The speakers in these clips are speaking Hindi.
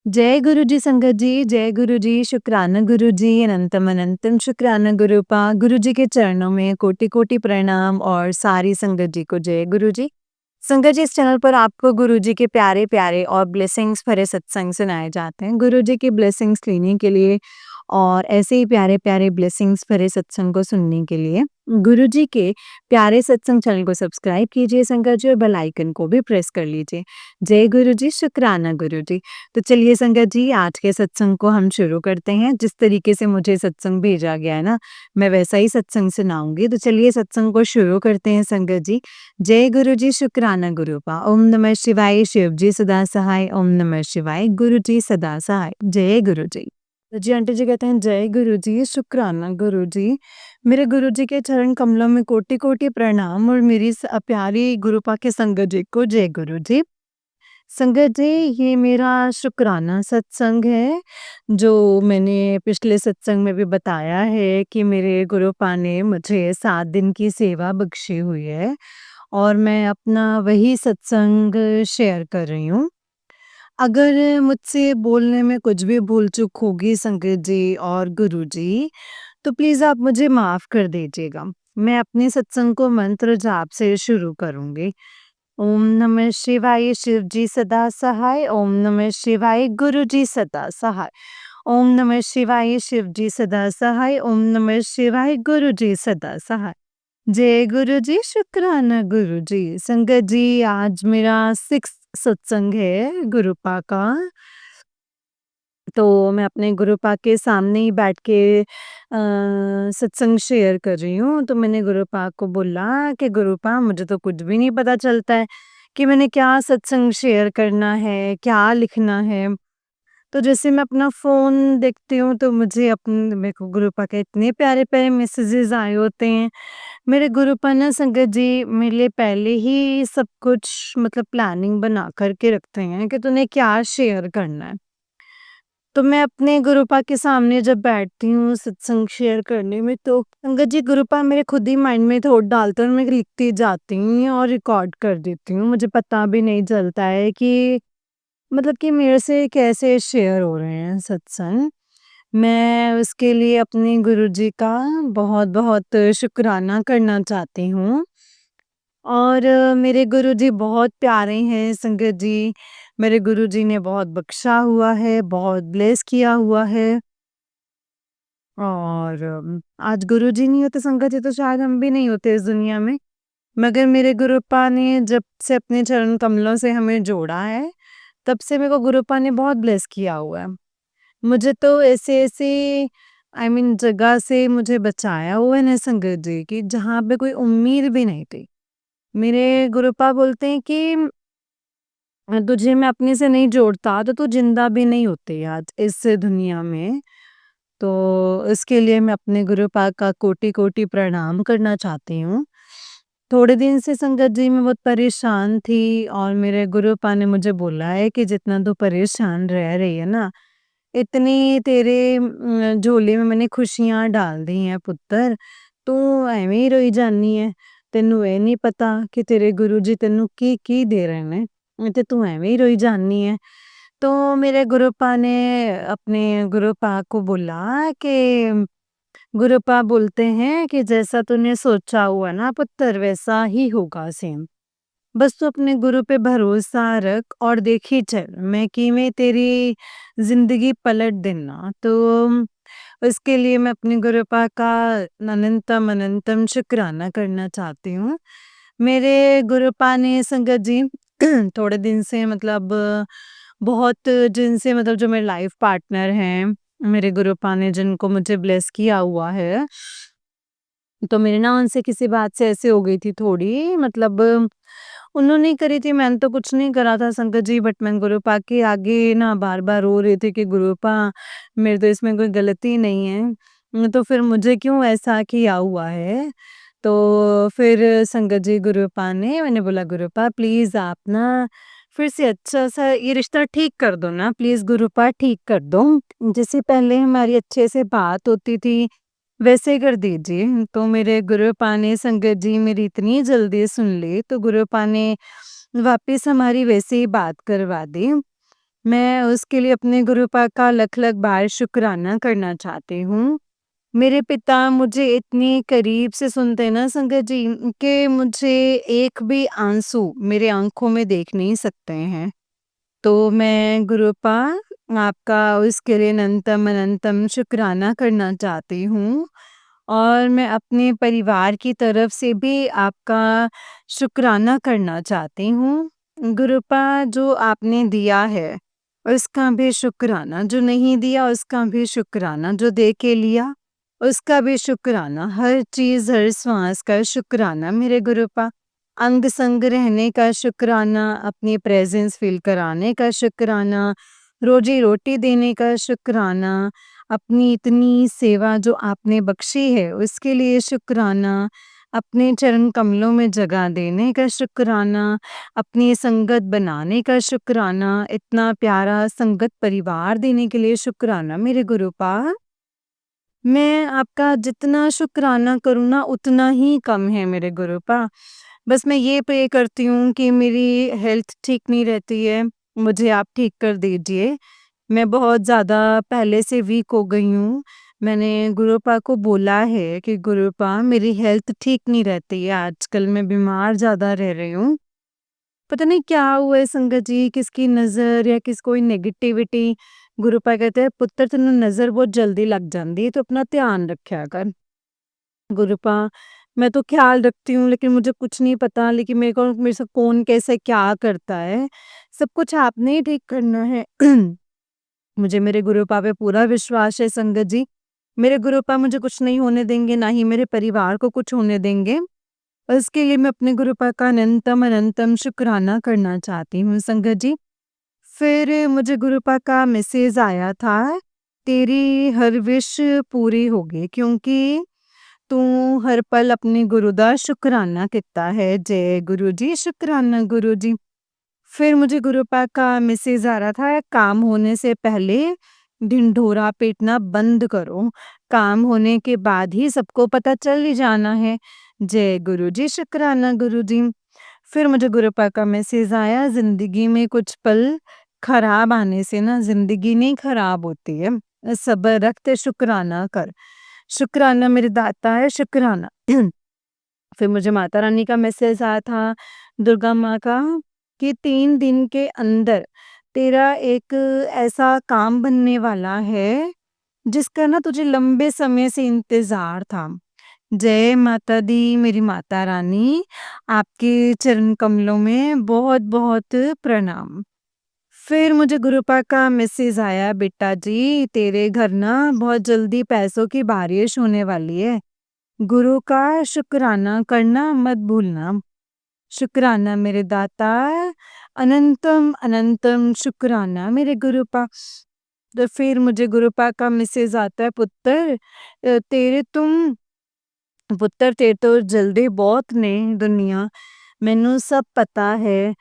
जय गुरु जी संगत जी, जय गुरु जी, शुक्राना गुरु जी, अनंतम अनंतम शुक्राना गुरुपा। गुरु जी के चरणों में कोटि-कोटि प्रणाम और सारी संगत जी को जय गुरु जी। संगत जी, इस चैनल पर आपको गुरु जी के प्यारे-प्यारे और ब्लेसिंग्स भरे सत्संग सुनाए जाते हैं। गुरु जी की ब्लेसिंग्स लेने के लिए और ऐसे ही प्यारे-प्यारे ब्लेसिंग्स भरे सत्संग को सुनने के लिए गुरु जी के प्यारे सत्संग चैनल को सब्सक्राइब कीजिए संगत जी और बेल आइकन को भी प्रेस कर लीजिए। जय गुरु जी, शुक्राना गुरु जी। तो चलिए संगत जी, आज के सत्संग को हम शुरू करते हैं। जिस तरीके से मुझे सत्संग भेजा गया है ना, मैं वैसा ही सत्संग सुनाऊंगी। तो चलिए सत्संग को शुरू करते हैं संगत जी। जय गुरु जी, शुक्राना गुरुपा। ओम नमः शिवाय, शिव जी सदा सहाय। ओम नमः शिवाय, गुरु जी सदा सहाय। जय गुरु जी। तो जी आंटी जी कहते हैं जय गुरु जी, शुक्राना गुरु जी। मेरे गुरु जी के चरण कमलों में कोटि कोटि प्रणाम और मेरी प्यारी गुरुपा के संगत जी को जय गुरु जी। संगत जी, ये मेरा शुक्राना सत्संग है, जो मैंने पिछले सत्संग में भी बताया है कि मेरे गुरुपा ने मुझे 7 दिन की सेवा बख्शी हुई है और मैं अपना वही सत्संग शेयर कर रही हूँ। अगर मुझसे बोलने में कुछ भी भूल-चूक होगी संगत जी और गुरुजी, तो प्लीज़ आप मुझे माफ़ कर दीजिएगा। मैं अपने सत्संग को मंत्र जाप से शुरू करूँगी। ओम नमः शिवाय, शिव जी सदा सहाय। ओम नमः शिवाय, गुरु जी सदा सहाय। ओम नमः शिवाय, शिव जी सदा सहाय। ओम नमः शिवाय, गुरु जी सदा सहाय। जय गुरु जी, शुक्राना गुरु जी। संगत जी, आज मेरा 6th सत्संग है गुरुपा का। तो मैं अपने गुरुपा के सामने ही बैठ के सत्संग शेयर कर रही हूँ। तो मैंने गुरुपा को बोला कि गुरुपा, मुझे तो कुछ भी नहीं पता चलता है कि मैंने क्या सत्संग शेयर करना है, क्या लिखना है। तो जैसे मैं अपना फ़ोन देखती हूँ तो मुझे मेरे को गुरुपा के इतने प्यारे-प्यारे मैसेजेस आए होते हैं। मेरे गुरुपा ना संगत जी मेरे लिए पहले ही सब कुछ मतलब प्लानिंग बना कर के रखते हैं कि तूने क्या शेयर करना है। तो मैं अपने गुरुपा के सामने जब बैठती हूँ सत्संग शेयर करने में, तो संगत जी गुरुपा मेरे खुद ही माइंड में थॉट डालते हैं और मैं लिखती जाती हूँ और रिकॉर्ड कर देती हूँ। मुझे पता भी नहीं चलता है कि मतलब कि मेरे से कैसे शेयर हो रहे हैं सत्संग। मैं उसके लिए अपने गुरुजी का बहुत-बहुत शुक्राना करना चाहती हूँ। और मेरे गुरुजी बहुत प्यारे हैं संगत जी। मेरे गुरुजी ने बहुत बख्शा हुआ है, बहुत ब्लेस किया हुआ है। और आज गुरुजी नहीं होते संगत जी, तो शायद हम भी नहीं होते इस दुनिया में। मगर मेरे गुरुपा ने जब से अपने चरण कमलों से हमें जोड़ा है, तब से मेरे को गुरुपा ने बहुत ब्लेस किया हुआ है। मुझे तो ऐसे-ऐसे जगह से मुझे बचाया हुआ है ना संगत जी, कि जहाँ पे कोई उम्मीद भी नहीं थी। मेरे गुरुपा बोलते हैं कि तुझे मैं अपने से नहीं जोड़ता तो तू ज़िंदा भी नहीं होती आज इस दुनिया में। तो इसके लिए मैं अपने गुरुपा का कोटि-कोटि प्रणाम करना चाहती हूँ। थोड़े दिन से संगत जी मैं बहुत परेशान थी और मेरे गुरुपा ने मुझे बोला है कि जितना तू परेशान रह रही है ना, इतनी तेरे झोली में मैंने खुशियाँ डाल दी हैं पुੱਤਰ, तू ਐਵੇਂ ਹੀ ਰੋਈ ਜਾਨੀ ਹੈ। ਤੈਨੂੰ ਇਹ ਨਹੀਂ ਪਤਾ ਕਿ ਤੇਰੇ ਗੁਰੂ ਜੀ ਤੈਨੂੰ ਕੀ ਦੇ ਰਹੇ ਨੇ ਤੇ ਤੂੰ ਐਵੇਂ ਹੀ ਰੋਈ ਜਾਨੀ है। तो मेरे गुरुपा ने अपने गुरुपा को बोला कि गुरुपा बोलते हैं कि जैसा तूने सोचा हुआ ना पुत्र, वैसा ही होगा सेम। बस तू अपने गुरु पे भरोसा रख और देखी चल मैं किवें तेरी ज़िंदगी पलट देना। तो इसके लिए मैं अपने गुरुपा का अनंतम अनंतम शुक्राना करना चाहती हूँ। मेरे गुरुपा ने संगत जी थोड़े दिन से मतलब बहुत जिनसे मतलब जो मेरे लाइफ पार्टनर हैं, मेरे गुरुपा ने जिनको मुझे ब्लेस किया हुआ है, तो मेरी ना उनसे किसी बात से ऐसे हो गई थी थोड़ी मतलब उन्होंने ही करी थी, मैंने तो कुछ नहीं करा था संगत जी, बट मैं गुरुपा के आगे ना बार-बार रो रही थी कि गुरुपा मेरे तो इसमें कोई गलती नहीं है। तो फिर मुझे क्यों ऐसा किया हुआ है? तो फिर संगत जी गुरुपा ने मैंने बोला गुरुपा प्लीज़ आप ना फिर से अच्छा-सा ये रिश्ता ठीक कर दो ना प्लीज़ गुरुपा ठीक कर दो। जैसे पहले हमारी अच्छे से बात होती थी वैसे कर दीजिए। तो मेरे गुरुपा ने संगत जी मेरी इतनी जल्दी सुन ली, तो गुरुपा ने वापस हमारी वैसे ही बात करवा दी। मैं उसके लिए अपने गुरुपा का लख-लख बार शुक्राना करना चाहती हूँ। मेरे पिता मुझे इतनी करीब से सुनते हैं ना संगत जी कि मुझे एक भी आंसू मेरे आँखों में देख नहीं सकते हैं। तो मैं गुरुपा आपका उसके लिए अनंतम अनंतम शुक्राना करना चाहती हूँ और मैं अपने परिवार की तरफ से भी आपका शुक्राना करना चाहती हूँ। गुरुपा जो आपने दिया है उसका भी शुक्राना, जो नहीं दिया उसका भी शुक्राना, जो दे के लिया उसका भी शुक्राना, हर चीज़ हर श्वास का शुक्राना मेरे गुरुपा। अंग संग रहने का शुक्राना, अपनी प्रेज़ेंस फ़ील कराने का शुक्राना, रोज़ी-रोटी देने का शुक्राना, अपनी इतनी सेवा जो आपने बख्शी है उसके लिए शुक्राना, अपने चरण कमलों में जगह देने का शुक्राना, अपनी संगत बनाने का शुक्राना, इतना प्यारा संगत परिवार देने के लिए शुक्राना मेरे गुरुपा। मैं आपका जितना शुक्राना करूँ ना उतना ही कम है मेरे गुरुपा। बस मैं ये प्रे करती हूँ कि मेरी हेल्थ ठीक नहीं रहती है, मुझे आप ठीक कर दीजिए। मैं बहुत ज़्यादा पहले से वीक हो गई हूँ। मैंने गुरुपा को बोला है कि गुरुपा मेरी हेल्थ ठीक नहीं रहती है, आजकल मैं बीमार ज़्यादा रह रही हूँ। पता नहीं क्या हुआ है संगत जी, किसकी नज़र या किस कोई नेगेटिविटी। गुरुपा कहते हैं पुत्र तेनू नज़र बहुत जल्दी लग जाती है, तो अपना ध्यान रखा कर। गुरुपा मैं तो ख्याल रखती हूँ लेकिन मुझे कुछ नहीं पता, लेकिन मेरे से कौन कैसे क्या करता है, सब कुछ आपने ही ठीक करना है। मुझे मेरे गुरुपा पे पूरा विश्वास है संगत जी। मेरे गुरुपा मुझे कुछ नहीं होने देंगे, ना ही मेरे परिवार को कुछ होने देंगे। इसके लिए मैं अपने गुरुपा का अनंतम अनंतम शुक्राना करना चाहती हूँ संगत जी। फिर मुझे गुरुपा का मैसेज आया था, तेरी हर विश पूरी होगी क्योंकि तू हर पल अपने गुरु दा शुकराना किता है। जय गुरु जी, शुकराना गुरु जी। फिर मुझे गुरुपा का मैसेज आ रहा था, काम होने से पहले ढिंढोरा पीटना बंद करो, काम होने के बाद ही सबको पता चल ही जाना है। जय गुरु जी, शुकराना गुरु जी। फिर मुझे गुरुपा का मैसेज आया, ज़िंदगी में कुछ पल खराब आने से ना ज़िंदगी नहीं खराब होती है। सब्र रख ते शुकराना कर। शुकराना मेरे दाता है, शुकराना। फिर मुझे माता रानी का मैसेज आया था, दुर्गा माँ का, कि 3 दिन के अंदर तेरा एक ऐसा काम बनने वाला है, जिसका ना तुझे लंबे समय से इंतज़ार था। जय माता दी मेरी माता रानी, आपके चरण कमलों में बहुत-बहुत प्रणाम। फिर मुझे गुरुपा का मैसेज आया, बेटा जी तेरे घर ना बहुत जल्दी पैसों की बारिश होने वाली है। गुरु का शुक्राना करना मत भूलना। शुक्राना मेरे दाता, अनंतम अनंतम शुक्राना मेरे गुरुपा। तो फिर मुझे गुरुपा का मैसेज आता है, पुत्र तेरे तुम ਪੁੱਤਰ ਤੇਰੇ ਤੋਂ ਜਲਦੀ ਬਹੁਤ ਨੇ ਦੁਨੀਆ, ਮੈਨੂੰ ਸਭ ਪਤਾ ਹੈ।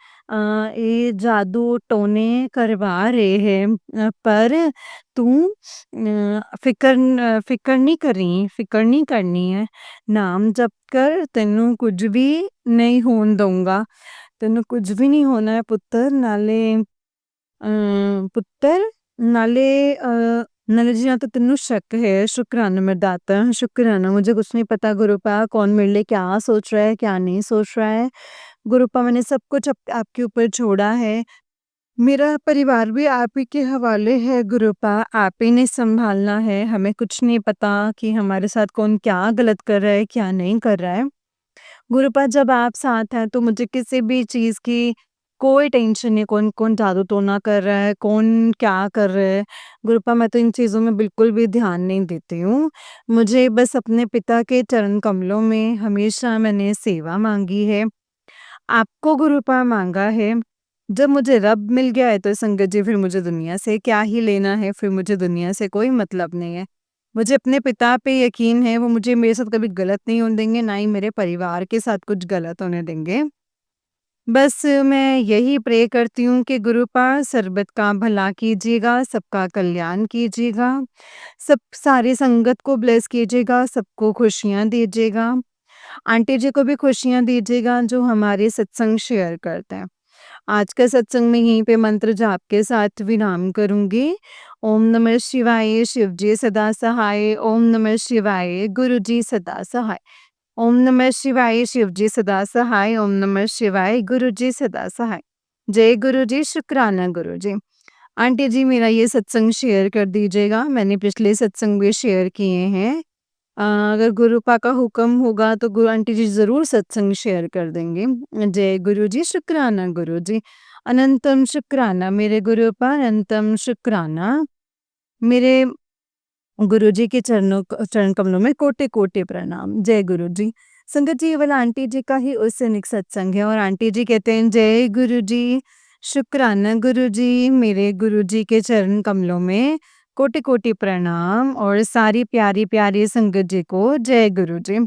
ਇਹ ਜਾਦੂ ਟੋਨੇ ਕਰਵਾ ਰਹੇ ਹੈ, ਪਰ ਤੂੰ ਫਿਕਰ ਨਹੀਂ ਕਰੀ, ਫਿਕਰ ਨਹੀਂ ਕਰਨੀ ਹੈ। ਨਾਮ ਜਪ ਕਰ, ਤੈਨੂੰ ਕੁਝ ਵੀ ਨਹੀਂ ਹੋਣ ਦਊਂਗਾ, ਤੈਨੂੰ ਕੁਝ ਵੀ ਨਹੀਂ ਹੋਣਾ ਹੈ ਪੁੱਤਰ। ਪੁੱਤਰ नाले नाले जी, यहाँ तो तेनू शक है। शुक्राना मेरे दाता, शुक्राना। मुझे कुछ नहीं पता गुरुपा कौन मेरे लिए क्या सोच रहा है क्या नहीं सोच रहा है। गुरुपा मैंने सब कुछ आपके ऊपर छोड़ा है। मेरा परिवार भी आप ही के हवाले है गुरुपा, आप ही ने संभालना है। हमें कुछ नहीं पता कि हमारे साथ कौन क्या गलत कर रहा है क्या नहीं कर रहा है। गुरुपा जब आप साथ हैं तो मुझे किसी भी चीज़ की कोई टेंशन नहीं, कौन-कौन जादू-टोना कर रहा है, कौन क्या कर रहा है। गुरुपा मैं तो इन चीज़ों में बिल्कुल भी ध्यान नहीं देती हूँ। मुझे बस अपने पिता के चरण कमलों में हमेशा मैंने सेवा माँगी है, आपको गुरुपा माँगा है। जब मुझे रब मिल गया है तो संगत जी फिर मुझे दुनिया से क्या ही लेना है, फिर मुझे दुनिया से कोई मतलब नहीं है। मुझे अपने पिता पे यकीन है, वो मुझे मेरे साथ कभी गलत नहीं होने देंगे, ना ही मेरे परिवार के साथ कुछ गलत होने देंगे। बस मैं यही प्रे करती हूँ कि गुरुपा सर्बत का भला कीजिएगा, सबका कल्याण कीजिएगा, सब सारी संगत को ब्लेस कीजिएगा, सबको खुशियाँ दीजिएगा। आंटी जी को भी खुशियाँ दीजिएगा जो हमारे सत्संग शेयर करते हैं। आज का सत्संग मैं यहीं पे मंत्र जाप के साथ विराम करूँगी। ओम नमः शिवाय, शिव जी सदा सहाय। ओम नमः शिवाय, गुरु जी सदा सहाय। ओम नमः शिवाय, शिव जी सदा सहाय। ओम नमः शिवाय, गुरु जी सदा सहाय। जय गुरु जी, शुक्राना गुरु जी। आंटी जी मेरा ये सत्संग शेयर कर दीजिएगा, मैंने पिछले सत्संग भी शेयर किए हैं। अगर गुरुपा का हुक्म होगा तो गुरु आंटी जी ज़रूर सत्संग शेयर कर देंगे। जय गुरु जी, शुक्राना गुरु जी। अनंतम शुक्राना मेरे गुरुपा, अनंतम शुक्राना। मेरे गुरुजी के चरण कमलों में कोटि-कोटि प्रणाम। जय गुरु जी। संगत जी, ये वाला आंटी जी का ही उस सैनिक सत्संग है और आंटी जी कहते हैं जय गुरु जी, शुक्राना गुरु जी, मेरे गुरु जी के चरण कमलों में कोटि-कोटि प्रणाम और सारी प्यारी-प्यारी संगत जी को जय गुरु जी।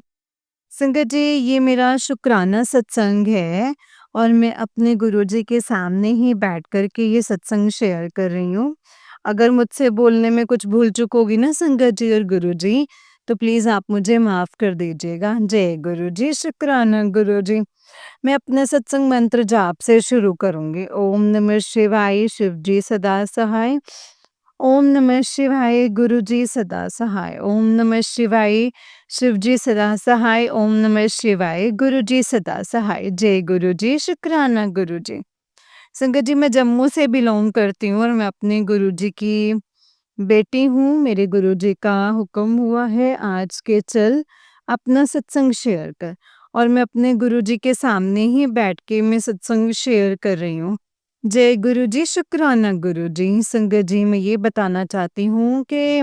संगत जी, ये मेरा शुक्राना सत्संग है और मैं अपने गुरुजी के सामने ही बैठ कर के ये सत्संग शेयर कर रही हूँ। अगर मुझसे बोलने में कुछ भूल-चूक होगी ना संगत जी और गुरुजी, तो प्लीज़ आप मुझे माफ़ कर दीजिएगा। जय गुरु जी, शुक्राना गुरु जी। मैं अपना सत्संग मंत्र जाप से शुरू करूँगी। ओम नमः शिवाय, शिव जी सदा सहाय। ओम नमः शिवाय, गुरु जी सदा सहाय। ओम नमः शिवाय, शिव जी सदा सहाय। ओम नमः शिवाय, गुरु जी सदा सहाय। जय गुरु जी, शुक्राना गुरु जी। संगत जी, मैं जम्मू से बिलॉन्ग करती हूँ और मैं अपने गुरुजी की बेटी हूँ। मेरे गुरुजी का हुक्म हुआ है आज के चल अपना सत्संग शेयर कर, और मैं अपने गुरुजी के सामने ही बैठ के मैं सत्संग शेयर कर रही हूँ। जय गुरु जी, शुक्राना गुरु जी। संगत जी, मैं ये बताना चाहती हूँ कि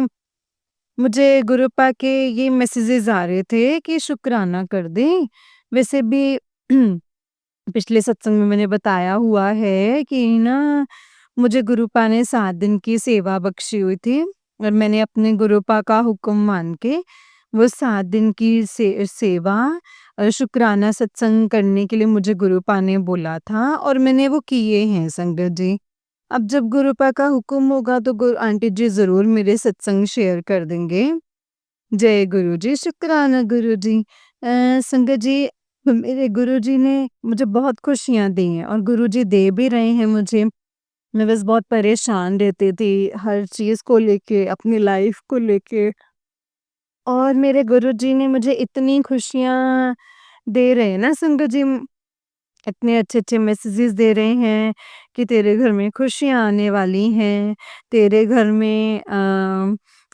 मुझे गुरुपा के ये मैसेजेस आ रहे थे कि शुक्राना कर दें। वैसे भी पिछले सत्संग में मैंने बताया हुआ है कि ना मुझे गुरुपा ने 7 दिन की सेवा बख्शी हुई थी और मैंने अपने गुरुपा का हुक्म मान के वो 7 दिन की सेवा शुक्राना सत्संग करने के लिए मुझे गुरुपा ने बोला था और मैंने वो किए हैं संगत जी। अब जब गुरुपा का हुक्म होगा तो गुरु आंटी जी ज़रूर मेरे सत्संग शेयर कर देंगे। जय गुरु जी, शुक्राना गुरु जी। संगत जी, मेरे गुरु जी ने मुझे बहुत खुशियाँ दी हैं और गुरु जी दे भी रहे हैं मुझे। मैं बस बहुत परेशान रहती थी हर चीज़ को लेके, अपनी लाइफ को लेके, और मेरे गुरु जी ने मुझे इतनी खुशियाँ दे रहे हैं ना संगत जी, इतने अच्छे-अच्छे मैसेजेस दे रहे हैं कि तेरे घर में खुशियाँ आने वाली हैं, तेरे घर में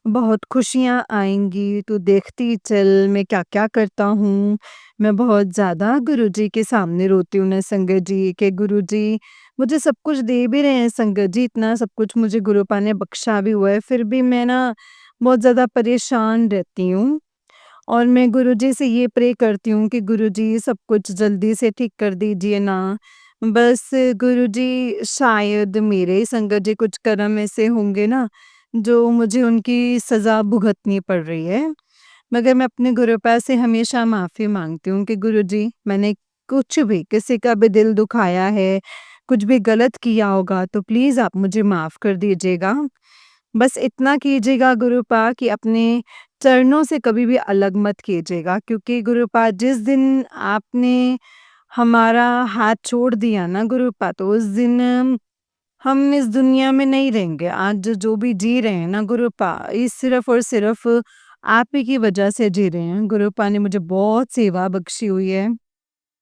बहुत खुशियाँ आएँगी, तू देखती चल मैं क्या-क्या करता हूँ। मैं बहुत ज़्यादा गुरुजी के सामने रोती हूँ ना संगत जी, कि गुरुजी मुझे सब कुछ दे भी रहे हैं संगत जी, इतना सब कुछ मुझे गुरुपा ने बख्शा भी हुआ है, फिर भी मैं ना बहुत ज़्यादा परेशान रहती हूँ। और मैं गुरुजी से ये प्रे करती हूँ कि गुरुजी सब कुछ जल्दी से ठीक कर दीजिए ना। बस गुरुजी, शायद मेरे संगत जी कुछ कर्म ऐसे होंगे ना, जो मुझे उनकी सज़ा भुगतनी पड़ रही है। मगर मैं अपने गुरुपा से हमेशा माफ़ी माँगती हूँ कि गुरुजी, मैंने कुछ भी किसी का भी दिल दुखाया है, कुछ भी गलत किया होगा तो प्लीज़ आप मुझे माफ़ कर दीजिएगा। बस इतना कीजिएगा गुरुपा कि अपने चरणों से कभी भी अलग मत कीजिएगा, क्योंकि गुरुपा जिस दिन आपने हमारा हाथ छोड़ दिया ना गुरुपा, तो उस दिन हम इस दुनिया में नहीं रहेंगे। आज जो भी जी रहे हैं ना गुरुपा, ये सिर्फ़ और सिर्फ़ आप ही की वजह से जी रहे हैं। गुरुपा ने मुझे बहुत सेवा बख्शी हुई है।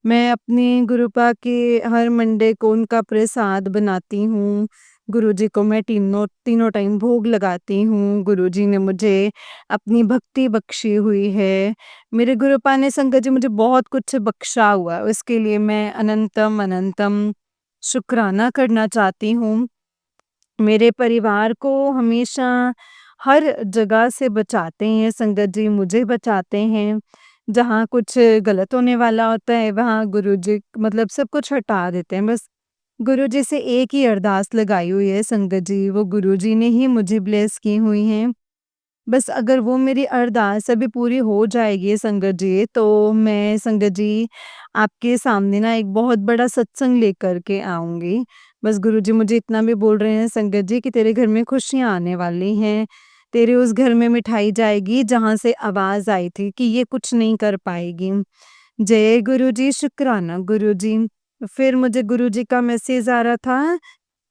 मैं अपनी गुरुपा के हर मंडे को उनका प्रसाद बनाती हूँ। गुरुजी को मैं तीनों तीनों टाइम भोग लगाती हूँ। गुरुजी ने मुझे अपनी भक्ति बख्शी हुई है। मेरे गुरुपा ने संगत जी मुझे बहुत कुछ बख्शा हुआ है, उसके लिए मैं अनंतम अनंतम शुक्राना करना चाहती हूँ। मेरे परिवार को हमेशा हर जगह से बचाते हैं संगत जी, मुझे बचाते हैं। जहाँ कुछ गलत होने वाला होता है वहाँ गुरुजी मतलब सब कुछ हटा देते हैं। बस गुरुजी से एक ही अरदास लगाई हुई है संगत जी, वो गुरुजी ने ही मुझे ब्लेस की हुई हैं। बस अगर वो मेरी अरदास अभी पूरी हो जाएगी संगत जी, तो मैं संगत जी आपके सामने ना एक बहुत बड़ा सत्संग लेकर के आऊँगी। बस गुरुजी मुझे इतना भी बोल रहे हैं संगत जी कि तेरे घर में खुशियाँ आने वाली हैं। तेरे उस घर में मिठाई जाएगी जहाँ से आवाज़ आई थी कि ये कुछ नहीं कर पाएगी। जय गुरु जी, शुक्राना गुरु जी। फिर मुझे गुरुजी का मैसेज आ रहा था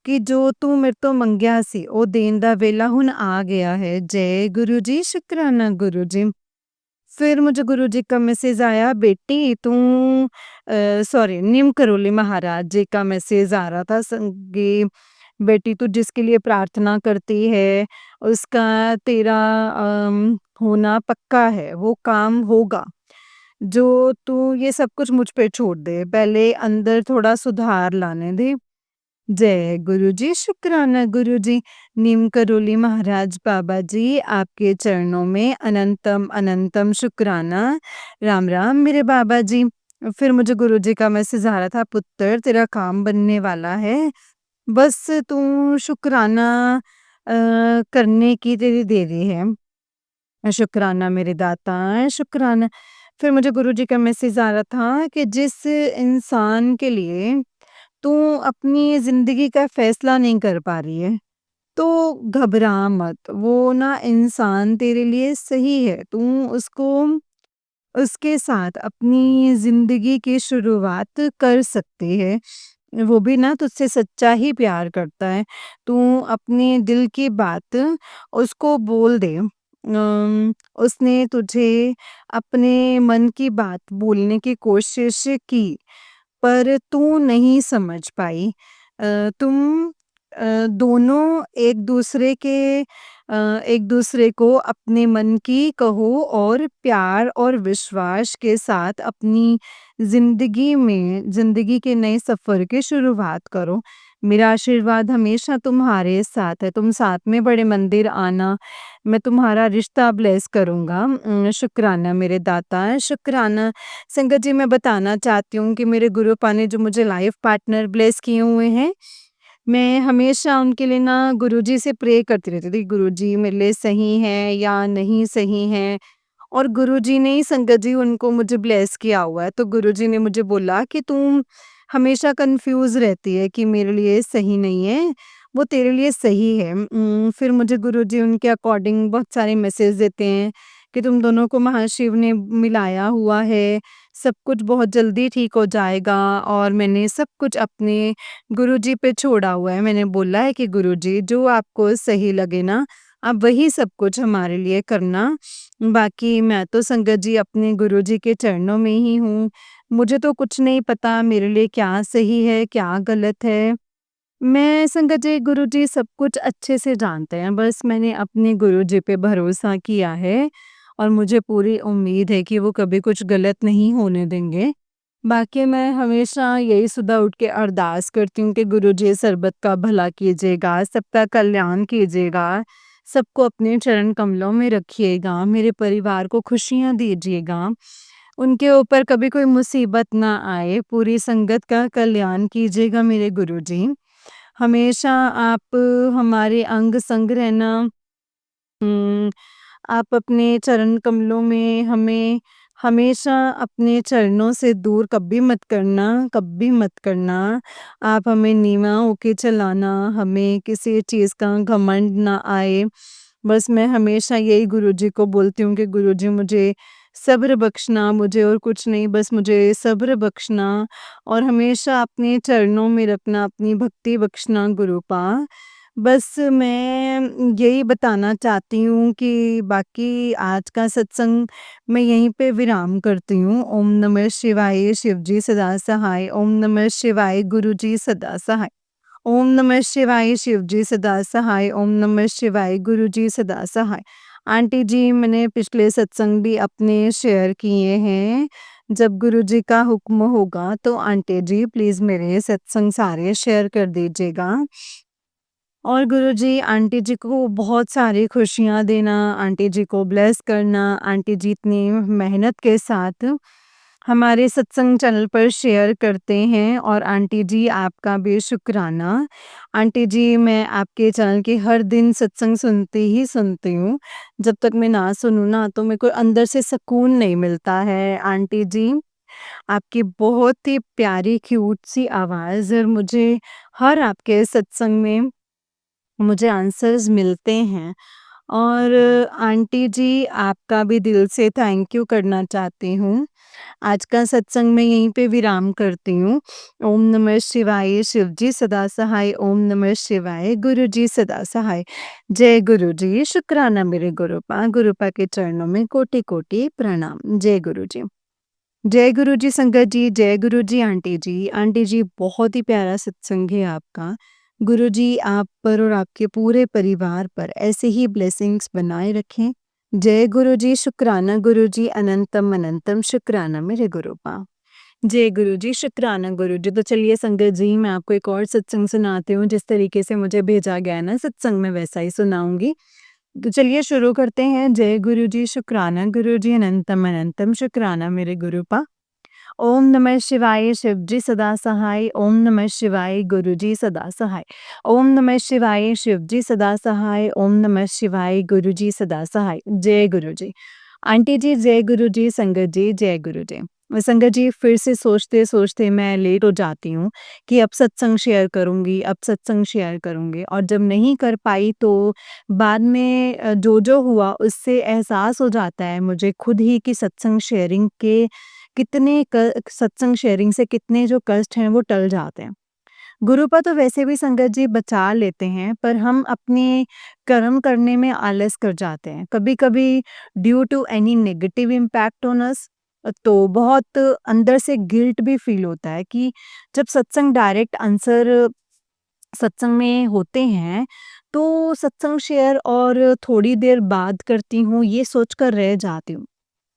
कि जो तू मेरे तो मंगया सी ਉਹ ਦੇਣ ਦਾ ਵੇਲਾ ਹੁਣ आ गया है। जय गुरु जी, शुक्राना गुरु जी। फिर मुझे गुरुजी का मैसेज आया, बेटी तू सॉरी, नीम करोली महाराज जी का मैसेज आ रहा था कि बेटी तू जिसके लिए प्रार्थना करती है उसका तेरा होना पक्का है, वो काम होगा। जो तू ये सब कुछ मुझ पे छोड़ दे, पहले अंदर थोड़ा सुधार लाने दे। जय गुरु जी, शुक्राना गुरु जी। नीम करोली महाराज बाबा जी, आपके चरणों में अनंतम अनंतम शुक्राना। राम राम मेरे बाबा जी। फिर मुझे गुरु जी का मैसेज आ रहा था, पुत्र तेरा काम बनने वाला है, बस तू शुक्राना करने की तेरी देरी है। शुक्राना मेरे दाता, शुक्राना। फिर मुझे गुरुजी का मैसेज आ रहा था कि जिस इंसान के लिए तू अपनी ज़िंदगी का फ़ैसला नहीं कर पा रही है, तो घबरा मत, वो ना इंसान तेरे लिए सही है। तू उसको उसके साथ अपनी ज़िंदगी की शुरुआत कर सकती है। वो भी ना तुझसे सच्चा ही प्यार करता है। तू अपने दिल की बात उसको बोल दे। उसने तुझे अपने मन की बात बोलने की कोशिश की, पर तू नहीं समझ पाई। तुम दोनों एक-दूसरे को अपने मन की कहो और प्यार और विश्वास के साथ अपनी ज़िंदगी के नए सफ़र की शुरुआत करो। मेरा आशीर्वाद हमेशा तुम्हारे साथ है, तुम साथ में बड़े मंदिर आना, मैं तुम्हारा रिश्ता ब्लेस करूँगा। शुक्राना मेरे दाता, शुक्राना। संगत जी, मैं बताना चाहती हूँ कि मेरे गुरुपा ने जो मुझे लाइफ पार्टनर ब्लेस किए हुए हैं, मैं हमेशा उनके लिए ना गुरुजी से प्रे करती रहती थी, गुरुजी मेरे लिए सही है या नहीं सही है। और गुरुजी ने ही संगत जी उनको मुझे ब्लेस किया हुआ है। तो गुरुजी ने मुझे बोला कि तुम हमेशा कंफ्यूज रहती है कि मेरे लिए सही नहीं है, वो तेरे लिए सही है। फिर मुझे गुरुजी उनके अकॉर्डिंग बहुत सारे मैसेज देते हैं कि तुम दोनों को महाशिव ने मिलाया हुआ है, सब कुछ बहुत जल्दी ठीक हो जाएगा। और मैंने सब कुछ अपने गुरुजी पे छोड़ा हुआ है। मैंने बोला है कि गुरुजी जो आपको सही लगे ना, आप वही सब कुछ हमारे लिए करना। बाकी मैं तो संगत जी अपने गुरुजी के चरणों में ही हूँ। मुझे तो कुछ नहीं पता मेरे लिए क्या सही है, क्या गलत है। मैं संगत जी गुरुजी सब कुछ अच्छे से जानते हैं, बस मैंने अपने गुरुजी पे भरोसा किया है और मुझे पूरी उम्मीद है कि वो कभी कुछ गलत नहीं होने देंगे। बाकी मैं हमेशा यही सुबह उठ के अरदास करती हूँ कि गुरुजी सर्बत का भला कीजिएगा, सबका कल्याण कीजिएगा, सबको अपने चरण कमलों में रखिएगा, मेरे परिवार को खुशियाँ दीजिएगा, उनके ऊपर कभी कोई मुसीबत ना आए, पूरी संगत का कल्याण कीजिएगा मेरे गुरुजी। हमेशा आप हमारे अंग संग रहना। उम, आप अपने चरण कमलों में हमें हमेशा अपने चरणों से दूर कभी मत करना, कभी मत करना। आप हमें नीवा होके चलाना, हमें किसी चीज़ का घमंड ना आए। बस मैं हमेशा यही गुरुजी को बोलती हूँ कि गुरुजी मुझे सब्र बख्शना, मुझे और कुछ नहीं, बस मुझे सब्र बख्शना और हमेशा अपने चरणों में रखना, अपनी भक्ति बख्शना गुरुपा। बस मैं यही बताना चाहती हूँ कि बाकी आज का सत्संग मैं यहीं पे विराम करती हूँ। ओम नमः शिवाय, शिव जी सदा सहाय। ओम नमः शिवाय, गुरु जी सदा सहाय। ओम नमः शिवाय, शिव जी सदा सहाय। ओम नमः शिवाय, गुरु जी सदा सहाय। आंटी जी, मैंने पिछले सत्संग भी अपने शेयर किए हैं। जब गुरु जी का हुक्म होगा तो आंटी जी प्लीज़ मेरे सत्संग सारे शेयर कर दीजिएगा। और गुरुजी आंटी जी को बहुत सारी खुशियाँ देना, आंटी जी को ब्लेस करना, आंटी जी इतनी मेहनत के साथ हमारे सत्संग चैनल पर शेयर करते हैं और आंटी जी आपका भी शुक्राना। आंटी जी, मैं आपके चैनल के हर दिन सत्संग सुनती ही सुनती हूँ। जब तक मैं ना सुनूँ ना तो मेरे को अंदर से सुकून नहीं मिलता है। आंटी जी, आपकी बहुत ही प्यारी क्यूट सी आवाज़ और मुझे हर आपके सत्संग में मुझे आंसर्स मिलते हैं और आंटी जी आपका भी दिल से थैंक यू करना चाहती हूँ। आज का सत्संग मैं यहीं पे विराम करती हूँ। ओम नमः शिवाय, शिव जी सदा सहाय, ओम नमः शिवाय, गुरु जी सदा सहाय। जय गुरु जी, शुक्राना मेरे गुरुपा के चरणों में कोटि-कोटि प्रणाम। जय गुरु जी। जय गुरु जी संगत जी, जय गुरु जी आंटी जी। आंटी जी बहुत ही प्यारा सत्संग है आपका। गुरु जी आप पर और आपके पूरे परिवार पर ऐसे ही ब्लेसिंग्स बनाए रखें। जय गुरु जी, शुक्राना गुरु जी, अनंतम अनंतम शुक्राना मेरे गुरुपा। जय गुरु जी, शुक्राना गुरु जी। तो चलिए संगत जी मैं आपको एक और सत्संग सुनाती हूँ, जिस तरीके से मुझे भेजा गया है ना सत्संग मैं वैसा ही सुनाऊँगी। तो चलिए शुरू करते हैं। जय गुरु जी, शुक्राना गुरु जी, अनंतम अनंतम शुक्राना मेरे गुरुपा। ओम नमः शिवाय, शिव जी सदा सहाय, ओम नमः शिवाय, गुरु जी सदा सहाय। ओम नमः शिवाय, शिव जी सदा सहाय, ओम नमः शिवाय, गुरु जी सदा सहाय। जय गुरु जी। आंटी जी जय गुरु जी, संगत जी जय गुरु जी। संगत जी फिर से सोचते-सोचते मैं लेट हो जाती हूँ कि अब सत्संग शेयर करूँगी, अब सत्संग शेयर करूँगी और जब नहीं कर पाई तो बाद में जो-जो हुआ उससे एहसास हो जाता है मुझे खुद ही कि सत्संग शेयरिंग से कितने जो कष्ट हैं वो टल जाते हैं। गुरुपा तो वैसे भी संगत जी बचा लेते हैं, पर हम अपने कर्म करने में आलस कर जाते हैं। कभी-कभी due to any negative impact on us तो बहुत अंदर से गिल्ट भी फील होता है कि जब सत्संग डायरेक्ट आंसर सत्संग में होते हैं, तो सत्संग शेयर और थोड़ी देर बाद करती हूँ, ये सोचकर रह जाती हूँ।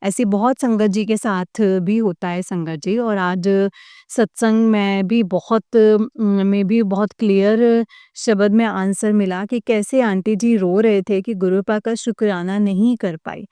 ऐसी बहुत संगत जी के साथ भी होता है संगत जी और आज सत्संग में भी बहुत क्लियर शब्द में आंसर मिला कि कैसे आंटी जी रो रहे थे कि गुरुपा का शुक्राना नहीं कर पाई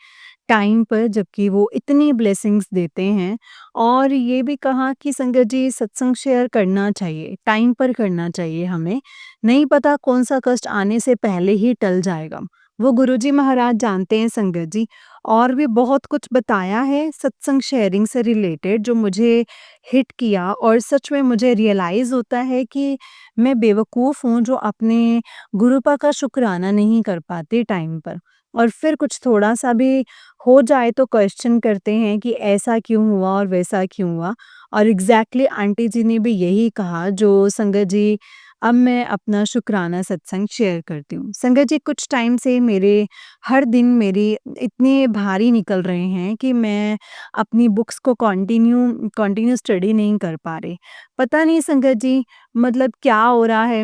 टाइम पर जबकि वो इतनी ब्लेसिंग्स देते हैं और ये भी कहा कि संगत जी सत्संग शेयर करना चाहिए टाइम पर करना चाहिए हमें नहीं पता कौन सा कष्ट आने से पहले ही टल जाएगा वो गुरुजी महाराज जानते हैं संगत जी और भी बहुत कुछ बताया है सत्संग शेयरिंग से रिलेटेड जो मुझे हिट किया और सच में मुझे रियलाइज़ होता है कि मैं बेवकूफ़ हूँ जो अपने गुरुपा का शुक्राना नहीं कर पाती टाइम पर। और फिर कुछ थोड़ा-सा भी हो जाए तो क्वेश्चन करते हैं कि ऐसा क्यों हुआ और वैसा क्यों हुआ? और एग्ज़ैक्टली आंटी जी ने भी यही कहा जो संगत जी अब मैं अपना शुक्राना सत्संग शेयर करती हूँ। संगत जी कुछ टाइम से हर दिन मेरे इतने भारी निकल रहे हैं कि मैं अपनी बुक्स को कंटिन्यू स्टडी नहीं कर पा रही। पता नहीं संगत जी मतलब क्या हो रहा है?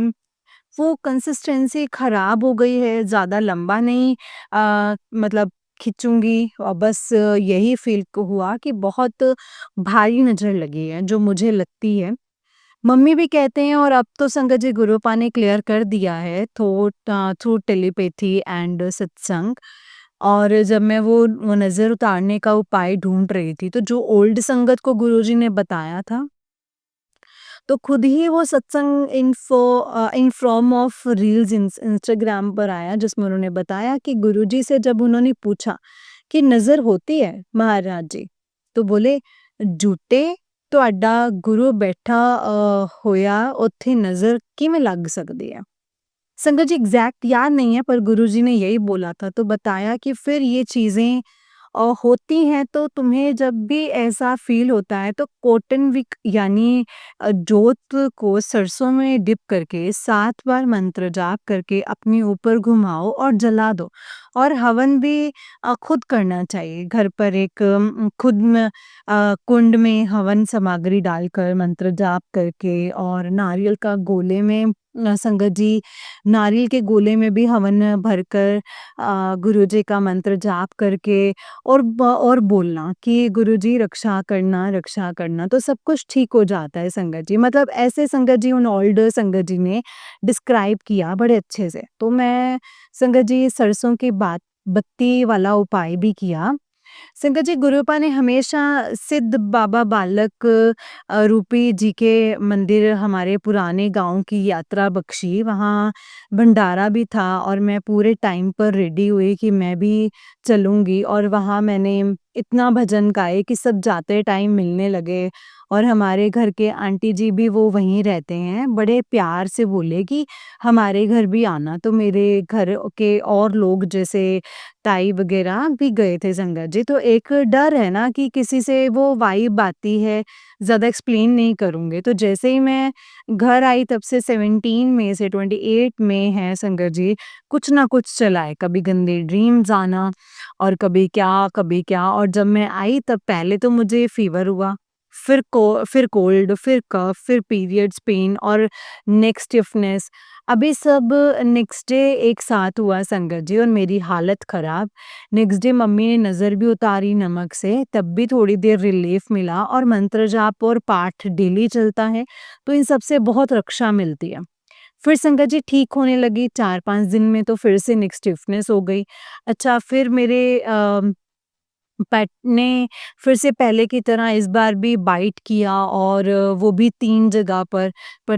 वो कंसिस्टेंसी खराब हो गई है, ज़्यादा लंबा नहीं मतलब खींचूँगी और बस यही फ़ील को हुआ कि बहुत भारी नज़र लगी है, जो मुझे लगती है। मम्मी भी कहते हैं और अब तो संगत जी गुरुपा ने क्लियर कर दिया है थ्रू टेलीपैथी एंड सत्संग और जब मैं वो नज़र उतारने का उपाय ढूँढ रही थी, तो जो ओल्ड संगत को गुरुजी ने बताया था तो खुद ही वो सत्संग in form of reels Instagram पर आया जिसमें उन्होंने बताया कि गुरुजी से जब उन्होंने पूछा कि नज़र होती है महाराज जी तो बोले झूठे ਤੁਹਾਡਾ ਗੁਰੂ ਬੈਠਾ ਹੋਇਆ ਉੱਥੇ नज़र किमें लग सकती है संगत जी एग्जैक्ट याद नहीं है पर गुरुजी ने यही बोला था तो बताया कि फिर ये चीज़ें होती हैं तो तुम्हें जब भी ऐसा फ़ील होता है तो कॉटन विक यानी जोत को सरसों में डिप करके 7 बार मंत्र जाप करके अपने ऊपर घुमाओ और जला दो। और हवन भी खुद करना चाहिए। घर पर एक कुंड में हवन सामग्री डालकर मंत्र जाप करके और नारियल का गोले में संगत जी नारियल के गोले में भी हवन भरकर गुरुजी का मंत्र जाप करके और बोलना कि गुरुजी रक्षा करना तो सब कुछ ठीक हो जाता है संगत जी। मतलब ऐसे संगत जी उन ओल्ड संगत जी ने डिस्क्राइब किया बड़े अच्छे से। तो मैं संगत जी सरसों की बात बत्ती वाला उपाय भी किया। संगत जी गुरुपा ने हमेशा सिद्ध बाबा बालक रूपी जी के मंदिर हमारे पुराने गाँव की यात्रा बख्शी, वहाँ भंडारा भी था और मैं पूरे टाइम पर रेडी हुई कि मैं भी चलूँगी और वहाँ मैंने इतना भजन गाए कि सब जाते टाइम मिलने लगे और हमारे घर के आंटी जी भी वो वहीं रहते हैं, बड़े प्यार से बोले कि हमारे घर भी आना। तो मेरे घर के और लोग जैसे ताई वगैरह भी गए थे संगत जी। तो एक डर है ना कि किसी से वो वाइब आती है, ज़्यादा एक्सप्लेन नहीं करूँगी। तो जैसे ही मैं घर आई तब से 17 में से 28 में है संगत जी, कुछ ना कुछ चला है। कभी गंदे ड्रीम्स आना और कभी क्या और जब मैं आई तब पहले तो मुझे फ़ीवर हुआ, फिर कोल्ड, फिर कफ़, फिर पीरियड्स पेन और नेक स्टिफनेस। अभी सब नेक्स्ट डे एक साथ हुआ संगत जी और मेरी हालत ख़राब। नेक्स्ट डे मम्मी ने नज़र भी उतारी नमक से, तब भी थोड़ी देर रिलीफ़ मिला और मंत्र जाप और पाठ डेली चलता है, तो इन सब से बहुत रक्षा मिलती है। फिर संगत जी ठीक होने लगी 4-5 दिन में तो फिर से नेक स्टिफनेस हो गई। अच्छा फिर मेरे पेट ने फिर से पहले की तरह इस बार भी बाइट किया और वो भी 3 जगह पर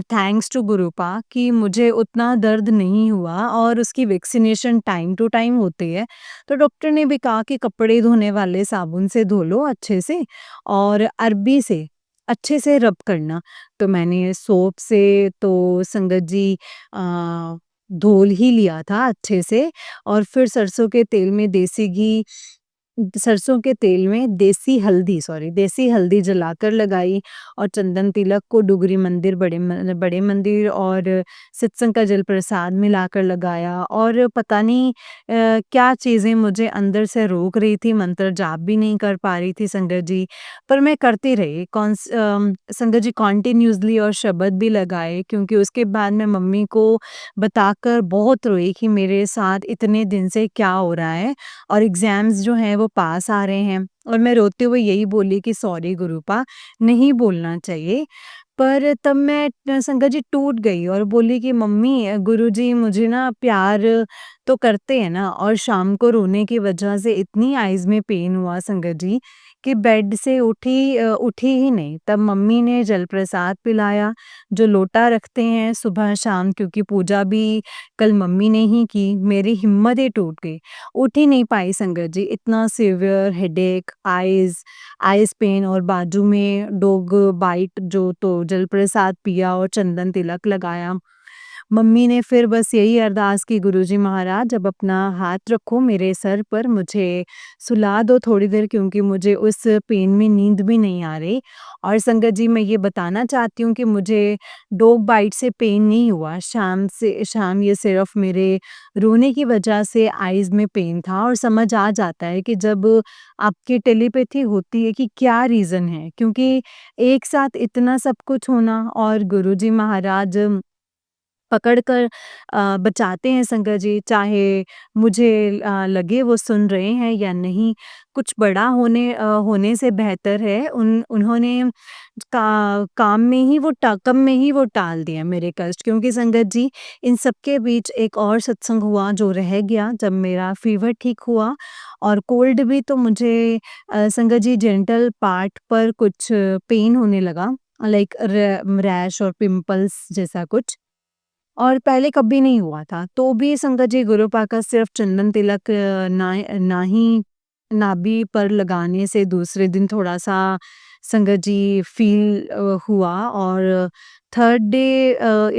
थैंक्स टू गुरुपा कि मुझे उतना दर्द नहीं हुआ और उसकी वैक्सीनेशन टाइम टू टाइम होती है। तो डॉक्टर ने भी कहा कि कपड़े धोने वाले साबुन से धो लो अच्छे से और अरबी से अच्छे से रब करना। तो मैंने सोप से तो संगत जी धो ही लिया था अच्छे से और फिर सरसों के तेल में देसी हल्दी जलाकर लगाई और चंदन तिलक को डुगरी मंदिर बड़े मंदिर और सत्संग का जल प्रसाद मिलाकर लगाया और पता नहीं क्या चीज़ें मुझे अंदर से रोक रही थी, मंत्र जाप भी नहीं कर पा रही थी संगत जी, पर मैं करती रही संगत जी कंटिन्यूअसली और शब्द भी लगाए क्योंकि उसके बाद मैं मम्मी को बताकर बहुत रोई कि मेरे साथ इतने दिन से क्या हो रहा है और एग्ज़ाम्स जो हैं वो पास आ रहे हैं और मैं रोते हुए यही बोली कि सॉरी गुरुपा, नहीं बोलना चाहिए। पर तब मैं संगत जी टूट गई और बोली कि मम्मी गुरुजी मुझे ना प्यार तो करते हैं ना और शाम को रोने की वजह से इतनी आइज़ में पेन हुआ संगत जी कि बेड से उठी ही नहीं। तब मम्मी ने जल प्रसाद पिलाया, जो लोटा रखते हैं सुबह शाम क्योंकि पूजा भी कल मम्मी ने ही की, मेरी हिम्मत ही टूट गई। उठ ही नहीं पाई संगत जी, इतना सीवियर हेडेक, आइज़ पेन और बाजू में डॉग बाइट जो तो जल प्रसाद पिया और चंदन तिलक लगाया। मम्मी ने फिर बस यही अरदास की गुरुजी महाराज अब अपना हाथ रखो मेरे सर पर, मुझे सुला दो थोड़ी देर क्योंकि मुझे उस पेन में नींद भी नहीं आ रही। और संगत जी मैं ये बताना चाहती हूँ कि मुझे डॉग बाइट से पेन नहीं हुआ, शाम ये सिर्फ़ मेरे रोने की वजह से आइज़ में पेन था और समझ आ जाता है कि जब आपकी टेलीपैथी होती है कि क्या रीज़न है, क्योंकि एक साथ इतना सब कुछ होना और गुरुजी महाराज पकड़ कर बचाते हैं संगत जी, चाहे मुझे लगे वो सुन रहे हैं या नहीं, कुछ बड़ा होने से बेहतर है उन्होंने कम में ही वो टाल दिया मेरे कष्ट क्योंकि संगत जी इन सब के बीच एक और सत्संग हुआ जो रह गया जब मेरा फ़ीवर ठीक हुआ और कोल्ड भी तो मुझे संगत जी जेंटल पार्ट पर कुछ पेन होने लगा लाइक रैश और पिंपल्स जैसा कुछ। और पहले कभी नहीं हुआ था, तो भी संगत जी गुरुपा का सिर्फ चंदन तिलक ना ही नाभि पर लगाने से दूसरे दिन थोड़ा-सा संगत जी फ़ील हुआ और third day